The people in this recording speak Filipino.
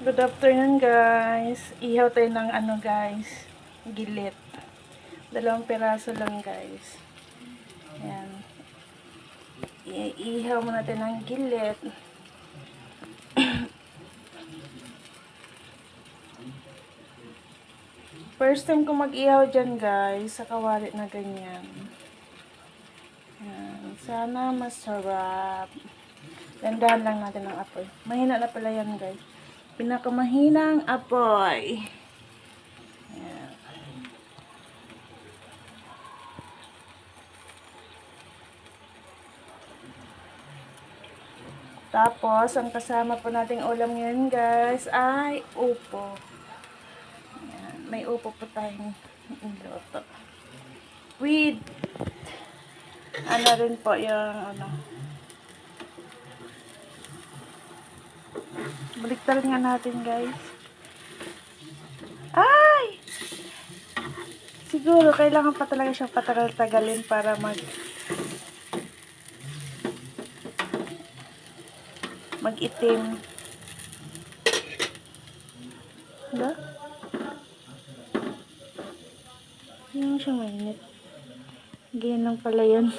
Good afternoon guys. Ihaw tayo ng ano guys, gilit. 2 piraso lang guys. Ayan. Ihaw muna natin ng gilit. First time ko mag-ihaw dyan guys, sa kawali na ganyan. Ayan. Sana masarap. Dandahan lang natin ang apoy. Mahina na pala yan guys. Pinakamahinang apoy. Ayan. Tapos, ang kasama po nating ulam ngayon guys ay upo. Ayan. May upo po tayong niluto. With ano rin po yung ano. Baliktarin nga natin guys. Ay! Siguro kailangan pa talaga siyang patagal-tagalin para mag-itim. Diba? Hindi mo siya mainit. Ganyan lang pala yun.